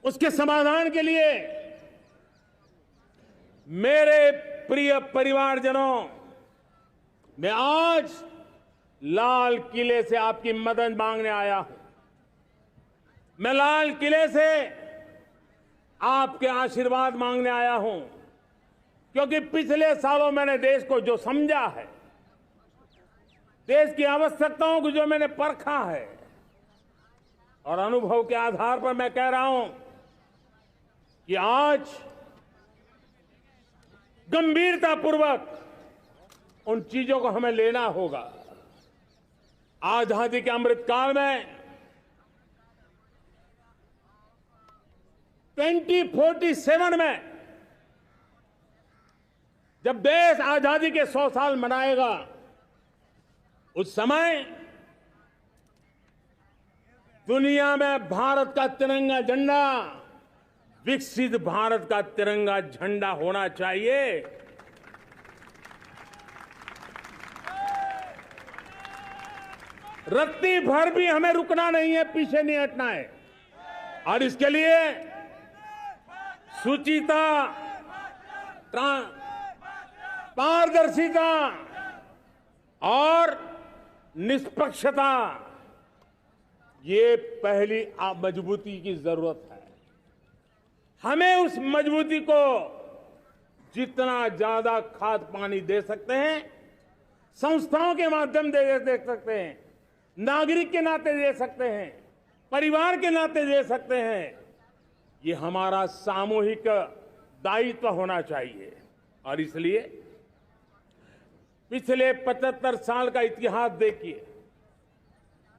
उसके समाधान के लिए मेरे प्रिय परिवारजनों, मैं आज लाल किले से आपकी मदद मांगने आया हूं। मैं लाल किले से आपके आशीर्वाद मांगने आया हूं, क्योंकि पिछले सालों मैंने देश को जो समझा है, देश की आवश्यकताओं को जो मैंने परखा है, और अनुभव के आधार पर मैं कह रहा हूं कि आज गंभीरतापूर्वक उन चीजों को हमें लेना होगा। आजादी के अमृतकाल में 2047 में जब देश आजादी के 100 साल मनाएगा, उस समय दुनिया में भारत का तिरंगा झंडा विकसित भारत का तिरंगा झंडा होना चाहिए। रत्ती भर भी हमें रुकना नहीं है, पीछे नहीं हटना है। और इसके लिए शुचिता, पारदर्शिता और निष्पक्षता, ये पहली मजबूती की जरूरत है। हमें उस मजबूती को जितना ज्यादा खाद पानी दे सकते हैं, संस्थाओं के माध्यम से दे सकते हैं, नागरिक के नाते दे सकते हैं, परिवार के नाते दे सकते हैं, ये हमारा सामूहिक दायित्व होना चाहिए। और इसलिए पिछले 75 साल का इतिहास देखिए,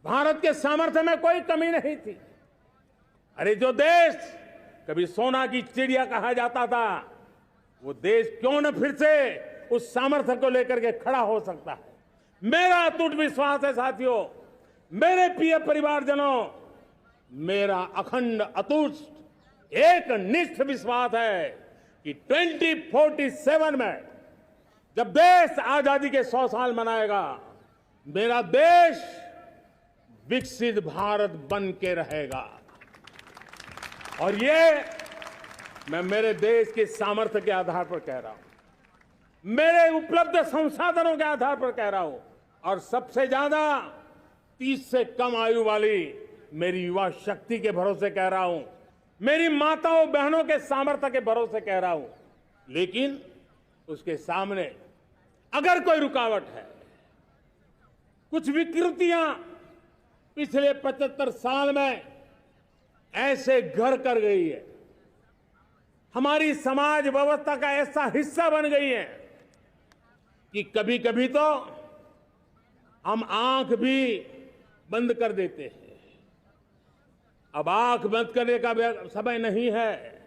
भारत के सामर्थ्य में कोई कमी नहीं थी। अरे जो देश कभी सोना की चिड़िया कहा जाता था, वो देश क्यों न फिर से उस सामर्थ्य को लेकर के खड़ा हो सकता है। मेरा अटूट विश्वास है साथियों, मेरे प्रिय परिवारजनों, मेरा अखंड अटूट एक निष्ठ विश्वास है कि 2047 में जब देश आजादी के 100 साल मनाएगा, मेरा देश विकसित भारत बन के रहेगा। और ये मैं मेरे देश के सामर्थ्य के आधार पर कह रहा हूं, मेरे उपलब्ध संसाधनों के आधार पर कह रहा हूं, और सबसे ज्यादा 30 से कम आयु वाली मेरी युवा शक्ति के भरोसे कह रहा हूं, मेरी माताओं बहनों के सामर्थ्य के भरोसे कह रहा हूं। लेकिन उसके सामने अगर कोई रुकावट है, कुछ विकृतियां पिछले 75 साल में ऐसे घर कर गई है, हमारी समाज व्यवस्था का ऐसा हिस्सा बन गई है कि कभी कभी तो हम आंख भी बंद कर देते हैं। अब आंख बंद करने का समय नहीं है।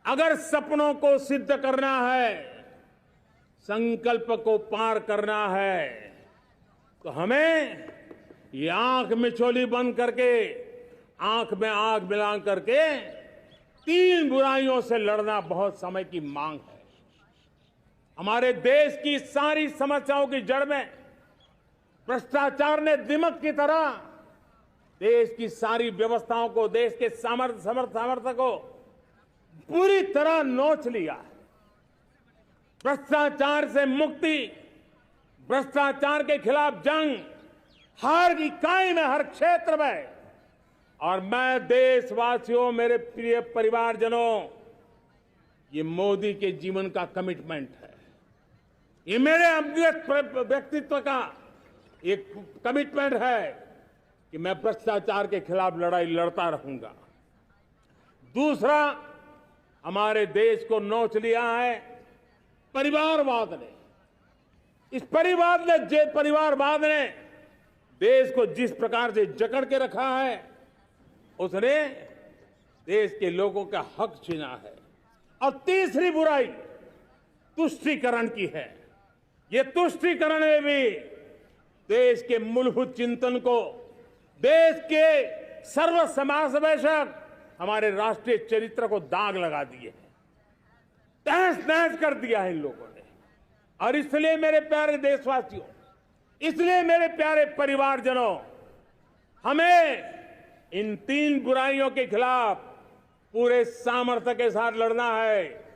अगर सपनों को सिद्ध करना है, संकल्प को पार करना है, तो हमें ये आंख मिचौली बंद करके, आंख में आंख मिला करके 3 बुराइयों से लड़ना बहुत समय की मांग है। हमारे देश की सारी समस्याओं की जड़ में भ्रष्टाचार ने दिमक की तरह देश की सारी व्यवस्थाओं को, देश के सामर्थ्य को पूरी तरह नोच लिया है। भ्रष्टाचार से मुक्ति, भ्रष्टाचार के खिलाफ जंग हर इकाई में, हर क्षेत्र में। और मैं देशवासियों, मेरे प्रिय परिवारजनों, ये मोदी के जीवन का कमिटमेंट है, ये मेरे व्यक्तित्व का एक कमिटमेंट है कि मैं भ्रष्टाचार के खिलाफ लड़ाई लड़ता रहूंगा। दूसरा, हमारे देश को नोच लिया है परिवारवाद ने। इस परिवारवाद ने देश को जिस प्रकार से जकड़ के रखा है, उसने देश के लोगों का हक छीना है। और तीसरी बुराई तुष्टीकरण की है। ये तुष्टीकरण में भी देश के मूलभूत चिंतन को, देश के सर्व समावेशक हमारे राष्ट्रीय चरित्र को दाग लगा दिए हैं, तहस नहस कर दिया है इन लोगों ने। और इसलिए मेरे प्यारे देशवासियों, इसलिए मेरे प्यारे परिवारजनों, हमें इन 3 बुराइयों के खिलाफ पूरे सामर्थ्य के साथ लड़ना है।